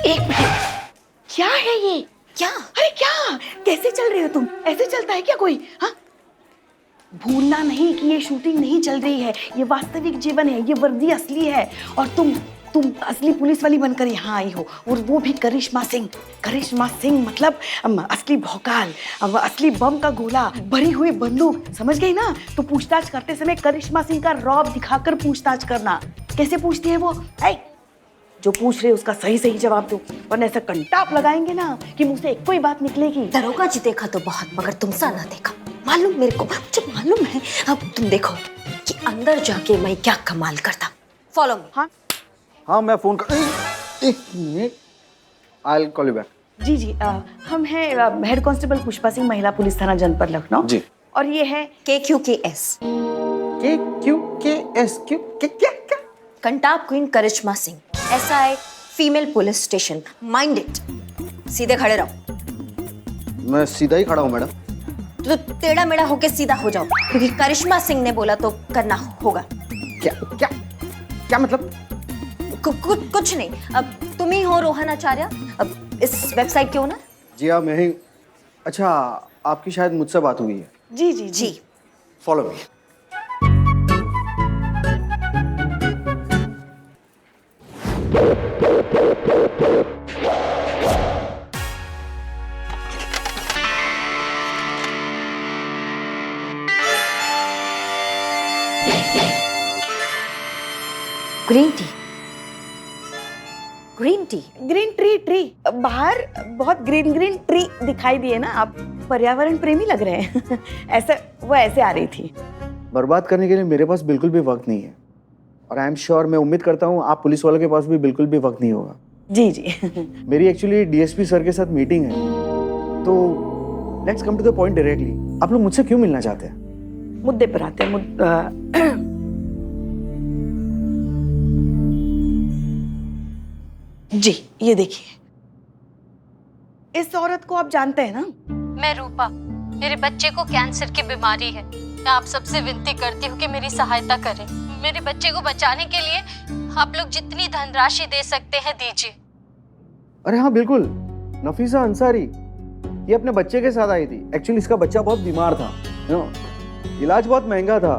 एक मिनट, क्या है ये? क्या? अरे क्या, कैसे चल रहे हो तुम? ऐसे चलता है क्या कोई? हाँ, भूलना नहीं कि ये शूटिंग नहीं चल रही है, ये वास्तविक जीवन है, ये वर्दी असली है। और तुम असली पुलिस वाली बनकर यहाँ आई हो, और वो भी करिश्मा सिंह। करिश्मा सिंह मतलब असली भौकाल, असली बम का गोला, भरी हुई बंदूक, समझ गई ना? तो पूछताछ करते समय करिश्मा सिंह का रौब दिखाकर पूछताछ करना। कैसे पूछती है वो? जो पूछ रहे उसका सही सही जवाब दो, वरना ऐसा कंटाप लगाएंगे ना कि मुंह से एक कोई बात निकलेगी। दरोगा जी देखा तो बहुत, मगर तुमसा ना देखा। मालूम मेरे को, मुझे मालूम है। अब तुम देखो कि अंदर जाके मैं क्या कमाल करता। Follow me. हाँ मैं फोन कर, एक minute, I will call you back. जी, हम हैं हेड कांस्टेबल पुष्पा सिंह, महिला पुलिस थाना जनपद लखनऊ जी। और ये है KQKS, KQKS, क्या? कंटाप queen Karishma Singh, SI female police station. Mind it. सीधे खड़े रहो। मैं सीधा ही खड़ा हूँ मैडम। तो टेढ़ा मेढ़ा होके सीधा हो जाओ, क्योंकि करिश्मा सिंह ने बोला तो करना होगा। क्या मतलब? कुछ नहीं। अब तुम ही हो रोहन आचार्य, अब इस वेबसाइट के ओनर? जी हाँ मैं ही। अच्छा, आपकी शायद मुझसे बात हुई है। जी। Follow me. Green tea. Green tree. बाहर बहुत ग्रीन ट्री दिखाई दिए ना, आप पर्यावरण प्रेमी लग रहे हैं। ऐसे आ रही थी। बर्बाद करने के लिए मेरे पास बिल्कुल भी वक्त नहीं है, और आई एम श्योर, मैं उम्मीद करता हूँ आप पुलिस वालों के पास भी बिल्कुल भी वक्त नहीं होगा। जी। मेरी एक्चुअली DSP सर के साथ मीटिंग है, तो let's come to the point directly. आप लोग मुझसे क्यों मिलना चाहते हैं? मुद्दे पर आते हैं। जी, ये देखिए, इस औरत को आप जानते हैं ना? मैं रूपा, मेरे बच्चे को कैंसर की बीमारी है। मैं आप सबसे विनती करती हूँ कि मेरी सहायता करें। मेरे बच्चे को बचाने के लिए आप लोग जितनी धनराशि दे सकते हैं दीजिए। अरे हाँ बिल्कुल, नफीसा अंसारी, ये अपने बच्चे के साथ आई थी। एक्चुअली इसका बच्चा बहुत बीमार था, इलाज बहुत महंगा था,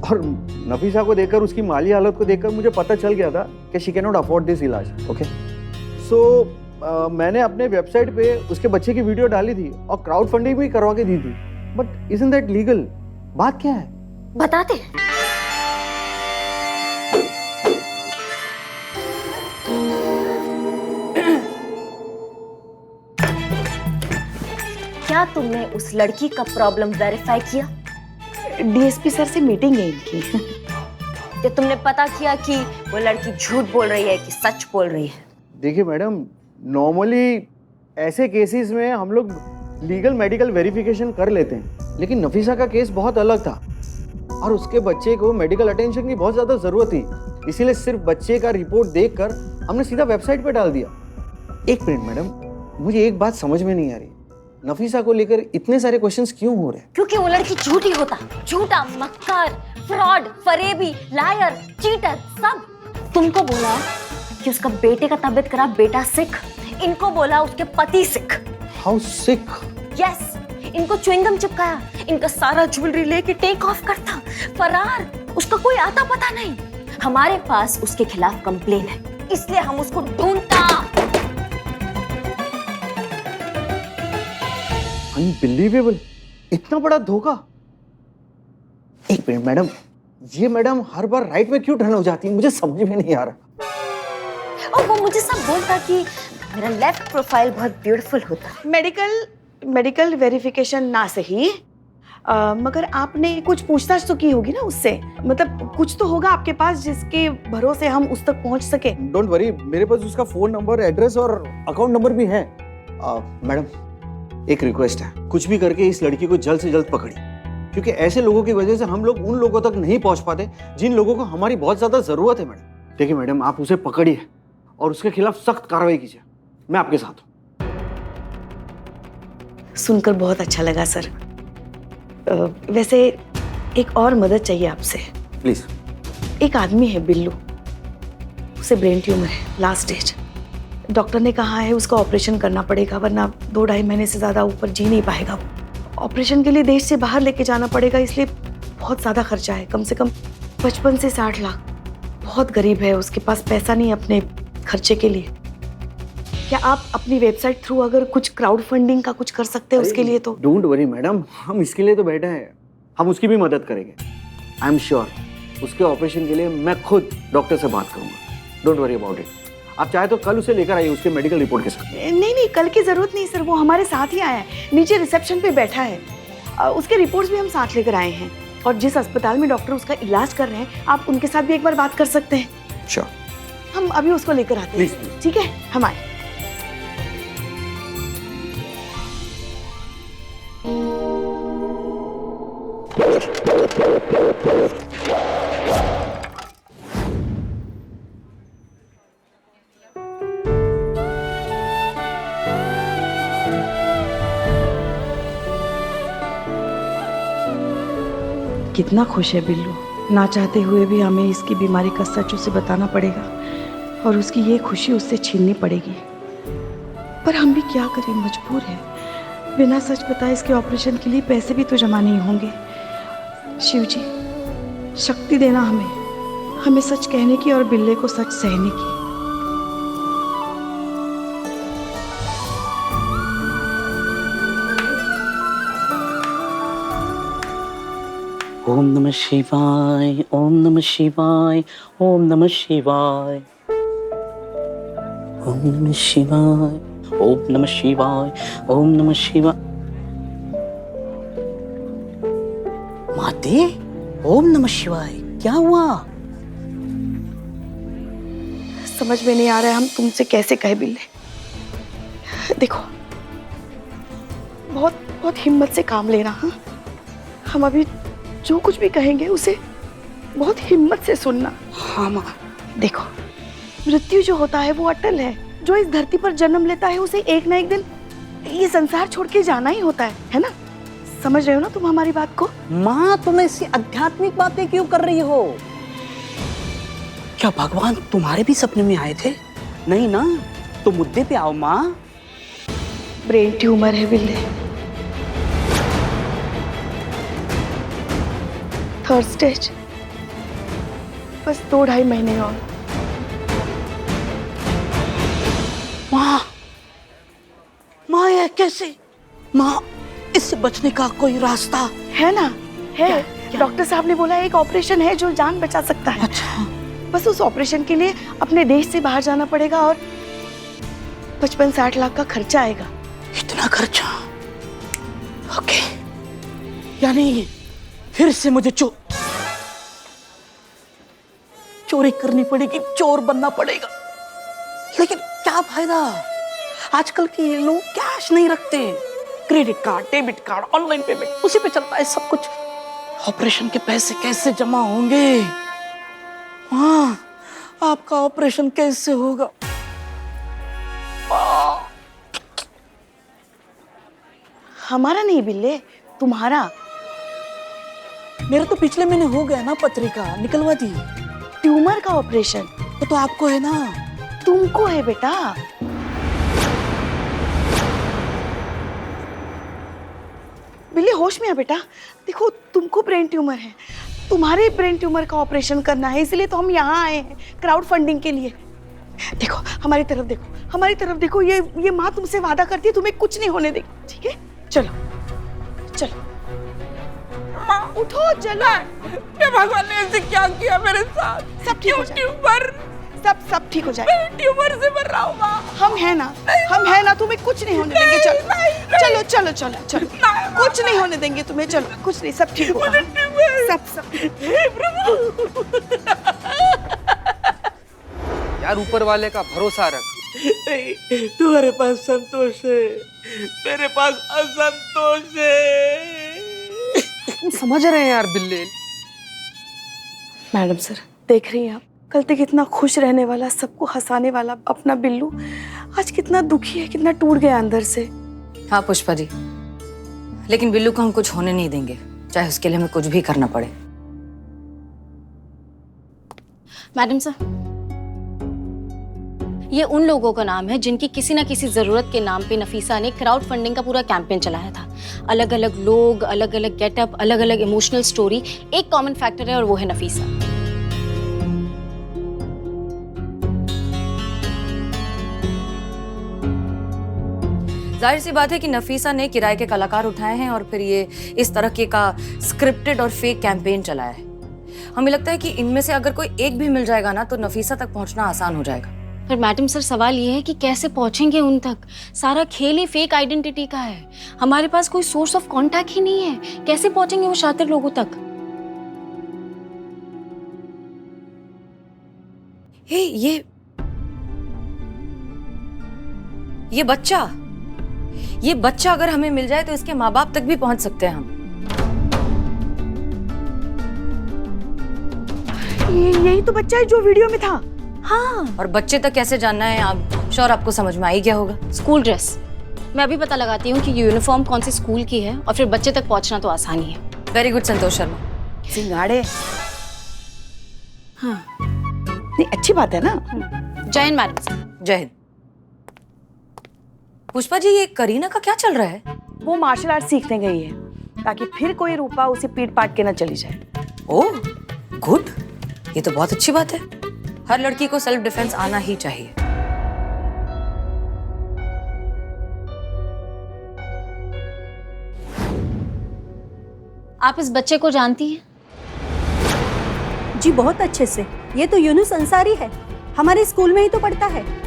और नफीसा को देखकर, उसकी माली हालत को देखकर मुझे पता चल गया था कि she can not afford this इलाज। ओके, सो मैंने अपने वेबसाइट पे उसके बच्चे की वीडियो डाली थी और क्राउड फंडिंग भी करवा के दी थी। But isn't that legal? बात क्या है? बताते हैं। क्या तुमने उस लड़की का प्रॉब्लम वेरीफाई किया? DSP सर से मीटिंग है इनकी। क्या तुमने पता किया कि वो लड़की झूठ बोल रही है कि सच बोल रही है? देखिए मैडम, नॉर्मली ऐसे केसेस में हम लोग लीगल मेडिकल वेरिफिकेशन कर लेते हैं, लेकिन नफीसा का केस बहुत अलग था और उसके बच्चे को मेडिकल अटेंशन की बहुत ज़्यादा ज़रूरत थी, इसीलिए सिर्फ बच्चे का रिपोर्ट देखकर हमने सीधा वेबसाइट पे डाल दिया। एक मिनट मैडम, मुझे एक बात समझ में नहीं आ रही, नफीसा को लेकर इतने सारे क्वेश्चंस क्यों हो रहे हैं? क्योंकि वो लड़की झूठी होता, झूठा, मक्कार, फ्रॉड, फरेबी, लायर, चीटर, सब। तुमको बोला कि उसका बेटे का तबीयत खराब, बेटा सिक। इनको बोला उसके पति सिक। How sick? यस, इनको च्युइंगम चिपकाया, इनका सारा ज्वेलरी लेके टेक ऑफ करता, फरार, उसका कोई आता पता नहीं। हमारे पास उसके खिलाफ कंप्लेन है, इसलिए हम उसको ढूंढता। अनबिलीवेबल, इतना बड़ा धोखा। एक मिनट मैडम, ये मैडम हर बार राइट में क्यों टर्न हो जाती है, मुझे समझ में नहीं आ रहा। और वो मुझे सब बोलता कि मेरा लेफ्ट प्रोफाइल बहुत ब्यूटीफुल होता। मेडिकल वेरिफिकेशन ना सही, मगर आपने कुछ पूछताछ तो की होगी ना उससे, मतलब कुछ तो होगा आपके पास जिसके भरोसे हम उस तक पहुंच सके। डोंट वरी, मेरे पास उसका फोन नंबर, एड्रेस और अकाउंट नंबर भी है। मैडम एक रिक्वेस्ट है, कुछ भी करके इस लड़की को जल्द से जल्द पकड़िए, क्योंकि ऐसे लोगों की वजह से हम लोग उन लोगों तक नहीं पहुंच पाते जिन लोगों को हमारी बहुत ज्यादा जरूरत है। मैडम देखिए मैडम, आप उसे पकड़िए और उसके खिलाफ सख्त कार्रवाई कीजिए, मैं आपके साथ हूँ। सुनकर बहुत अच्छा लगा सर। वैसे एक और मदद चाहिए आपसे। प्लीज। एक आदमी है बिल्लू, उसे ब्रेन ट्यूमर है, लास्ट स्टेज। डॉक्टर ने कहा है उसका ऑपरेशन करना पड़ेगा, वरना 2-2.5 महीने से ज़्यादा ऊपर जी नहीं पाएगा वो। ऑपरेशन के लिए देश से बाहर लेके जाना पड़ेगा, इसलिए बहुत ज़्यादा खर्चा है, कम से कम 55 से 60 लाख। बहुत गरीब है, उसके पास पैसा नहीं अपने खर्चे के लिए। क्या आप अपनी वेबसाइट थ्रू अगर कुछ क्राउड फंडिंग का कुछ कर सकते हैं उसके लिए तो? डोंट वरी मैडम, हम इसके लिए तो बैठे हैं, हम उसकी भी मदद करेंगे। आई एम श्योर उसके ऑपरेशन के लिए मैं खुद डॉक्टर से बात करूंगा। Don't worry about it. आप चाहे तो कल उसे लेकर आइए उसके मेडिकल रिपोर्ट के साथ। नहीं, कल की जरूरत नहीं सर, वो हमारे साथ ही आया है, नीचे रिसेप्शन पे बैठा है। उसके रिपोर्ट्स भी हम साथ लेकर आए हैं, और जिस अस्पताल में डॉक्टर उसका इलाज कर रहे हैं आप उनके साथ भी एक बार बात कर सकते हैं। श्योर, हम अभी उसको लेकर आते हैं। Please. ठीक है, हम आए। कितना खुश है बिल्लू, ना चाहते हुए भी हमें इसकी बीमारी का सच उसे बताना पड़ेगा और उसकी ये खुशी उससे छीननी पड़ेगी। पर हम भी क्या करें, मजबूर है। बिना सच बताए इसके ऑपरेशन के लिए पैसे भी तो जमा नहीं होंगे। शिव जी, शक्ति देना हमें सच कहने की और बिल्ले को सच सहने की। ओम नमः शिवाय, ओम नमः शिवाय, ओम नमः शिवाय, ओम नमः शिवाय, ओम नमः शिवाय, ओम नमः शिवाय। माते, ओम नमः शिवाय, क्या हुआ? समझ में नहीं आ रहा है हम तुमसे कैसे कहे बिल्ले। देखो, बहुत बहुत हिम्मत से काम लेना। हाँ, हम अभी जो कुछ भी कहेंगे उसे बहुत हिम्मत से सुनना। हाँ माँ। देखो, मृत्यु जो होता है वो अटल है। जो इस धरती पर जन्म लेता है उसे एक ना एक दिन ये संसार छोड़ के जाना ही होता है ना? समझ रहे हो ना तुम हमारी बात को? माँ, तुम ऐसी आध्यात्मिक बातें क्यों कर रही हो? क्या भगवान तुम्हारे भी सपने में आए थे? नहीं ना, तो मुद्दे पे आओ माँ। ब्रेन ट्यूमर है बिल्ले, 3rd स्टेज। बस 2-2.5 महीने और। माँ, माँ ये कैसे? माँ, इससे बचने का कोई रास्ता है ना? है। डॉक्टर साहब ने बोला एक ऑपरेशन है जो जान बचा सकता है। अच्छा। बस उस ऑपरेशन के लिए अपने देश से बाहर जाना पड़ेगा और 55-60 लाख का खर्चा आएगा। इतना खर्चा? ओके, यानी फिर से मुझे चोरी करनी पड़ेगी, चोर बनना पड़ेगा। लेकिन क्या फायदा? आजकल के ये लोग कैश नहीं रखते, credit card, debit card, online payment, उसी पे चलता है सब कुछ। ऑपरेशन के पैसे कैसे जमा होंगे? हाँ, आपका ऑपरेशन कैसे होगा? हमारा नहीं बिल्ले, तुम्हारा। मेरा तो पिछले महीने हो गया ना, पत्रिका निकलवा दी। ट्यूमर का ऑपरेशन तो आपको है ना? तुमको है बेटा। बिल्ली होश में है बेटा। देखो, तुमको ब्रेन ट्यूमर है, तुम्हारे ब्रेन ट्यूमर का ऑपरेशन करना है, इसलिए तो हम यहाँ आए हैं क्राउड फंडिंग के लिए। देखो, हमारी तरफ देखो, हमारी तरफ देखो। ये माँ तुमसे वादा करती है तुम्हें कुछ नहीं होने देगी, ठीक है? चलो चलो माँ, उठो, चलो। ये भगवान ने ऐसे क्या किया मेरे साथ? सब ठीक हो जाएगा। ट्यूमर, सब ठीक हो जाएगा। ट्यूमर से मर रहा हूँ माँ। हम है ना, तुम्हें कुछ नहीं होने देंगे। चलो चलो चलो चलो चलो, कुछ नहीं होने देंगे तुम्हें। चलो, कुछ नहीं, सब ठीक होगा। सब यार, ऊपर वाले का भरोसा रख। नहीं, तुम्हारे पास संतोष है, मेरे पास असंतोष है। तुम समझ रहे हैं यार बिल्ले? मैडम सर, देख रही हैं आप, कल तक कितना खुश रहने वाला, सबको हंसाने वाला अपना बिल्लू आज कितना दुखी है, कितना टूट गया अंदर से। हाँ पुष्पा जी, लेकिन बिल्लू को हम कुछ होने नहीं देंगे, चाहे उसके लिए हमें कुछ भी करना पड़े। मैडम सर, ये उन लोगों का नाम है जिनकी किसी ना किसी जरूरत के नाम पे नफीसा ने क्राउड फंडिंग का पूरा कैंपेन चलाया था। अलग अलग लोग, अलग अलग गेटअप, अलग अलग इमोशनल स्टोरी, एक कॉमन फैक्टर है और वो है नफीसा। जाहिर सी बात है कि नफीसा ने किराए के कलाकार उठाए हैं और फिर ये इस तरह का स्क्रिप्टेड और फेक कैंपेन चलाया है। हमें लगता है कि इनमें से अगर कोई एक भी मिल जाएगा ना तो नफीसा तक पहुंचना आसान हो जाएगा। पर मैडम सर, सवाल ये है कि कैसे पहुंचेंगे उन तक? सारा खेल ही फेक आइडेंटिटी का है। हमारे पास कोई सोर्स ऑफ कांटेक्ट ही नहीं है। कैसे पहुंचेंगे वो शातिर लोगों तक? हे, ये बच्चा अगर हमें मिल जाए तो इसके माँ बाप तक भी पहुंच सकते हैं हम। यही तो बच्चा है जो वीडियो में था। हाँ, और बच्चे तक कैसे जानना है? आप श्योर आपको समझ में आ ही गया होगा। School dress. मैं अभी पता लगाती हूँ कि यूनिफॉर्म कौन सी स्कूल की है और फिर बच्चे तक पहुंचना तो आसान ही है। Very good Santosh Sharma. सिंगाड़े। हाँ, नहीं, अच्छी बात है ना। जय हिंद मैडम सर। जय हिंद। पुष्पा जी, ये करीना का क्या चल रहा है? वो मार्शल आर्ट सीखने गई है ताकि फिर कोई रूपा उसे पीट पाट के न चली जाए। ओह गुड, ये तो बहुत अच्छी बात है। हर लड़की को सेल्फ डिफेंस आना ही चाहिए। आप इस बच्चे को जानती हैं? जी बहुत अच्छे से। ये तो यूनुस अंसारी है, हमारे स्कूल में ही तो पढ़ता है।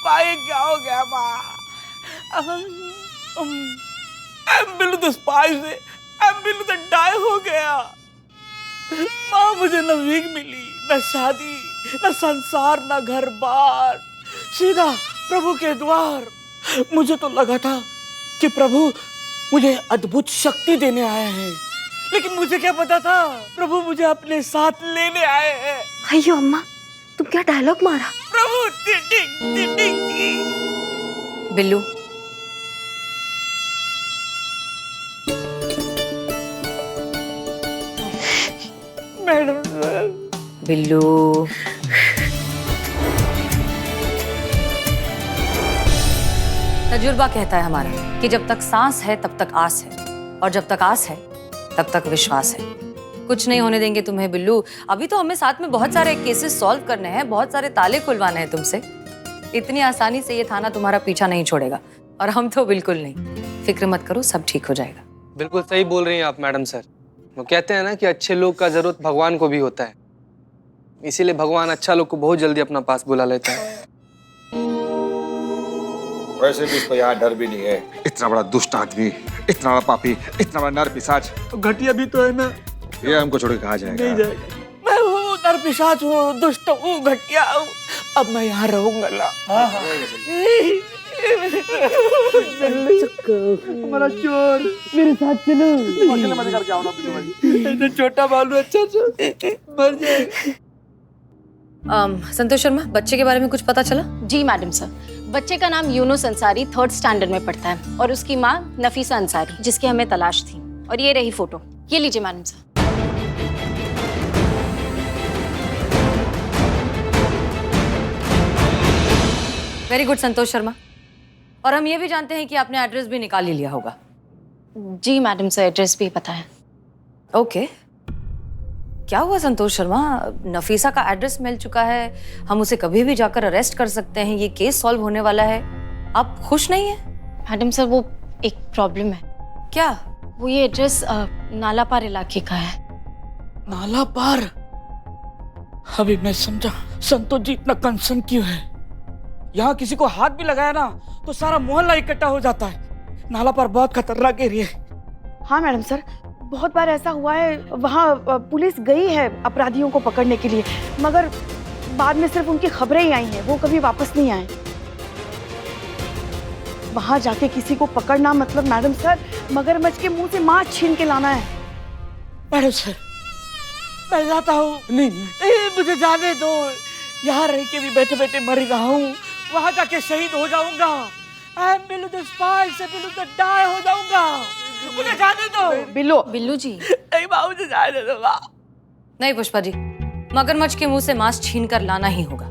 भाई क्या हो गया माँ? बिल्लू तो स्पाई से बिल्लू तो डाई हो गया। माँ मुझे न वीक मिली, न शादी, न संसार, न घर बार, सीधा प्रभु के द्वार। मुझे तो लगा था कि प्रभु मुझे अद्भुत शक्ति देने आए हैं, लेकिन मुझे क्या पता था प्रभु मुझे अपने साथ लेने आए हैं। अयो अम्मा, तुम क्या डायलॉग मारा? प्रभु टिटिंग टिटिंग। बिल्लू, मैडम बिल्लू, तजुर्बा कहता है हमारा कि जब तक सांस है तब तक आस है, और जब तक आस है तब तक विश्वास है। कुछ नहीं होने देंगे तुम्हें बिल्लू। अभी तो हमें साथ में बहुत सारे केसेस सॉल्व करने हैं, बहुत सारे ताले खुलवाने हैं तुमसे। इतनी आसानी से ये थाना तुम्हारा पीछा नहीं छोड़ेगा, और हम तो बिल्कुल नहीं। फिक्र मत करो, सब ठीक हो जाएगा। बिल्कुल सही बोल रही हैं आप मैडम सर। वो कहते हैं ना कि अच्छे लोग का जरूरत भगवान को भी होता है, इसीलिए भगवान अच्छा लोग को बहुत जल्दी अपना पास बुला लेता है। वैसे भी इसको यहाँ डर भी नहीं है। इतना बड़ा दुष्ट आदमी, इतना बड़ा पापी, इतना बड़ा नर पिशाच, तो घटिया भी तो है ना। ये हमको छोड़ के कहाँ जाएगा? नहीं जाएगा। मैं हूँ नर पिशाच हूँ, दुष्ट हूँ, घटिया हूँ। अब मैं यहाँ रहूंगा ना। हमारा चोर, मेरे साथ चलो। अकेले मत करके आओ ना बिल्लू भाई। तो छोटा बालू अच्छा मर जाएगा। संतोष शर्मा, बच्चे के बारे में कुछ पता चला? जी मैडम सर, बच्चे का नाम यूनुस अंसारी 3rd स्टैंडर्ड में पढ़ता है और उसकी माँ नफीसा अंसारी, जिसकी हमें तलाश थी। और ये रही फोटो, ये लीजिए madam sir. Very good Santosh Sharma. और हम ये भी जानते हैं कि आपने एड्रेस भी निकाल ही लिया होगा। जी मैडम सर, एड्रेस भी पता है। ओके, क्या हुआ संतोष शर्मा? नफीसा का एड्रेस मिल चुका है, हम उसे कभी भी जाकर अरेस्ट कर सकते हैं, ये केस सॉल्व होने वाला है। आप खुश नहीं हैं? मैडम सर, वो एक प्रॉब्लम है। क्या? वो ये एड्रेस नालापार इलाके का है। नाला पार? अभी मैं समझा संतोष जी इतना कंसर्न क्यों है। यहाँ किसी को हाथ भी लगाया ना तो सारा मोहल्ला इकट्ठा हो जाता है। नाला पार बहुत खतरनाक एरिया है। हाँ मैडम सर, बहुत बार ऐसा हुआ है। वहाँ पुलिस गई है अपराधियों को पकड़ने के लिए, मगर बाद में सिर्फ उनकी खबरें ही आई हैं, वो कभी वापस नहीं आए। वहाँ जाके किसी को पकड़ना मतलब मैडम सर मगरमच्छ के मुंह से मांस छीन के लाना है। मैडम सर, मैं जाता हूँ। नहीं, मुझे जाने दो। यहाँ रह के भी बैठे बैठे मर रहा हूँ। वहां जाके शहीद हो जाऊंगा। I am Billu the spy से बिल्लू द डाई हो जाऊंगा। मुझे जाने दो। बिल्लू बिल्लू जी नहीं माँ, मुझे जाने दो माँ। नहीं पुष्पा जी, मगरमच्छ के मुंह से मांस छीन कर लाना ही होगा।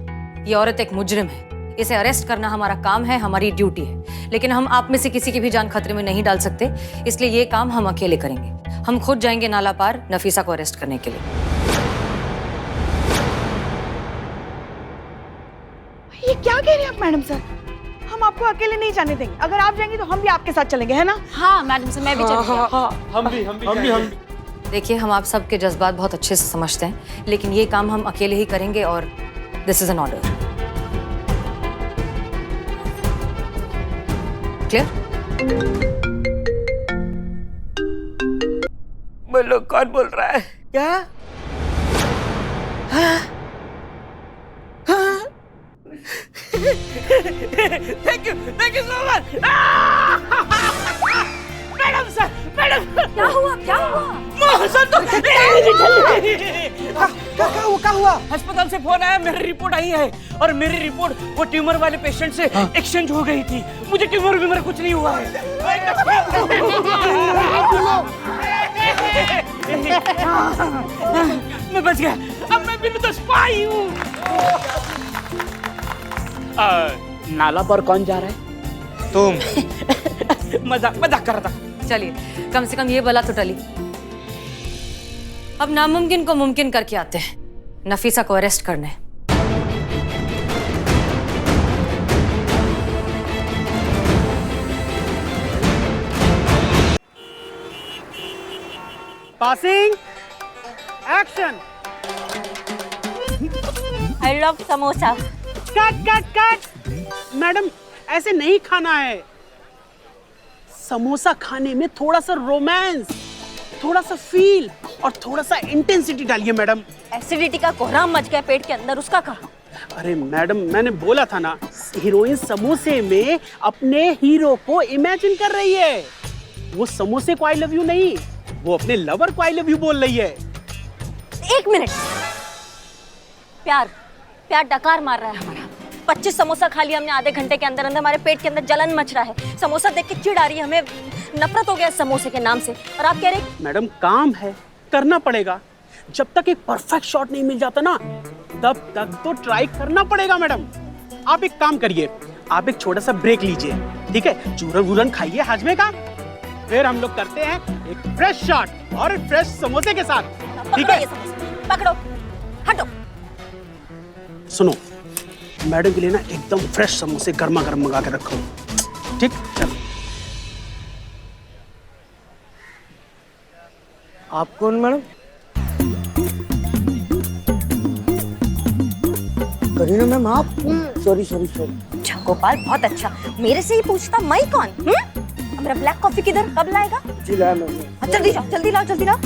ये औरत एक मुजरिम है, इसे अरेस्ट करना हमारा काम है, हमारी ड्यूटी है। लेकिन हम आप में से किसी की भी जान खतरे में नहीं डाल सकते, इसलिए ये काम हम अकेले करेंगे। हम खुद जाएंगे नाला पार नफीसा को अरेस्ट करने के लिए। ये क्या कह रहे हैं आप मैडम सर? हम आपको अकेले नहीं जाने देंगे। अगर आप जाएंगे तो हम भी आपके साथ चलेंगे, है ना? हाँ मैडम से मैं भी चलूंगी। हम भी देखिए, हम आप सबके जज्बात बहुत अच्छे से समझते हैं, लेकिन ये काम हम अकेले ही करेंगे और this is an order. Clear? बोलो, कौन बोल रहा है? क्या? Thank you so much. Madam sir, madam क्या हुआ क्या हुआ? क्या हुआ? अस्पताल से फोन आया, मेरी रिपोर्ट आई है और मेरी रिपोर्ट वो ट्यूमर वाले पेशेंट से एक्सचेंज हो गई थी। मुझे ट्यूमर कुछ नहीं हुआ है। मैं बच गया। अब मैं बिल्लू द स्पाई हूँ। नाला पर कौन जा रहा है? तुम। मजाक कर रहा था। चलिए, कम से कम ये बला तो टली। अब नामुमकिन को मुमकिन करके आते हैं, नफीसा को अरेस्ट करने। Passing action. I love samosa. Cut. Madam, ऐसे नहीं खाना है। समोसा खाने में थोड़ा सा रोमांस, थोड़ा सा फील और थोड़ा सा इंटेंसिटी डालिए मैडम। एसिडिटी का कोहराम मच गया पेट के अंदर, उसका कहा? अरे मैडम, मैंने बोला था ना, हीरोइन समोसे में अपने हीरो को इमेजिन कर रही है। वो समोसे को आई लव यू नहीं, वो अपने लवर को आई लव यू बोल रही है। 1 मिनट। प्यार डकार मार रहा है हमारा। 25 समोसा खा लिया हमने आधे घंटे के अंदर अंदर, हमारे पेट के अंदर जलन मच रहा है। समोसा देख के चिढ़ आ रही है, हमें नफरत हो गया समोसे के नाम से। और आप कह रहे मैडम, काम है, करना पड़ेगा। जब तक एक परफेक्ट शॉट नहीं मिल जाता ना, तब तक तो ट्राई करना पड़ेगा मैडम। आप एक काम करिए, आप एक छोटा सा ब्रेक लीजिए, ठीक है? चूरन वूरन खाइए हाजमे का, फिर हम लोग करते हैं एक फ्रेश शॉट और एक फ्रेश समोसे के साथ, ठीक है? पकड़ो, हटो। सुनो, मैडम के लिए ना एकदम फ्रेश समोसे गर्मा गर्म मंगा के रखो, ठीक? चलो। आप कौन मैडम? करीना मैम, आप? सॉरी। अच्छा गोपाल, बहुत अच्छा। मेरे से ही पूछता मैं कौन? हमारा ब्लैक कॉफी किधर, कब लाएगा? जी लाया मैम। जल्दी लाओ।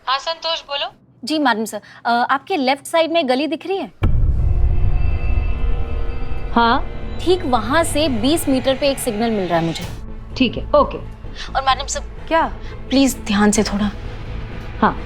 हाँ संतोष, बोलो। जी मैडम सर, आपके लेफ्ट साइड में गली दिख रही है? हाँ, ठीक वहां से 20 मीटर पे एक सिग्नल मिल रहा है मुझे। ठीक है, ओके। और मैडम सर, क्या? प्लीज ध्यान से थोड़ा। हाँ।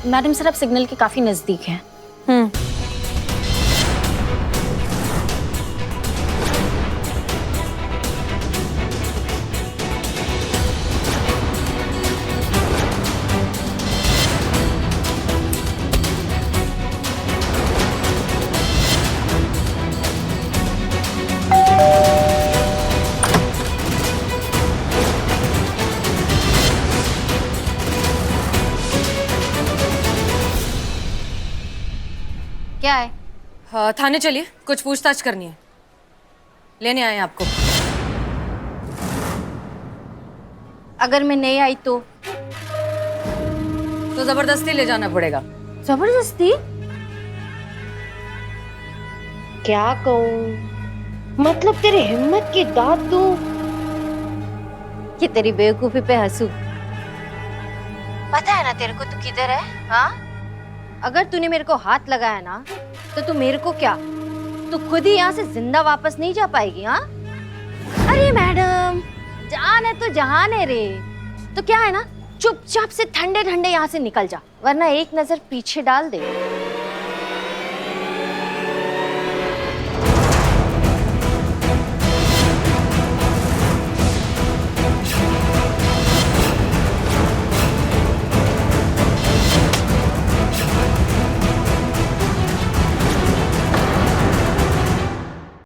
मैडम सर आप सिग्नल के काफी नजदीक हैं। क्या है? हाँ, थाने चलिए, कुछ पूछताछ करनी है। लेने आए हैं आपको। अगर मैं नहीं आई तो? तो जबरदस्ती ले जाना पड़ेगा। जबरदस्ती? क्या कहूँ, मतलब तेरी हिम्मत की दाद दूं कि तेरी बेवकूफी पे हंसू? पता है ना तेरे को तू किधर है? हाँ, अगर तूने मेरे को हाथ लगाया ना तो तू मेरे को क्या, तू खुद ही यहाँ से जिंदा वापस नहीं जा पाएगी। हाँ, अरे मैडम, जान है तो जहान है रे। तो क्या है ना, चुपचाप से ठंडे ठंडे यहाँ से निकल जा, वरना एक नजर पीछे डाल दे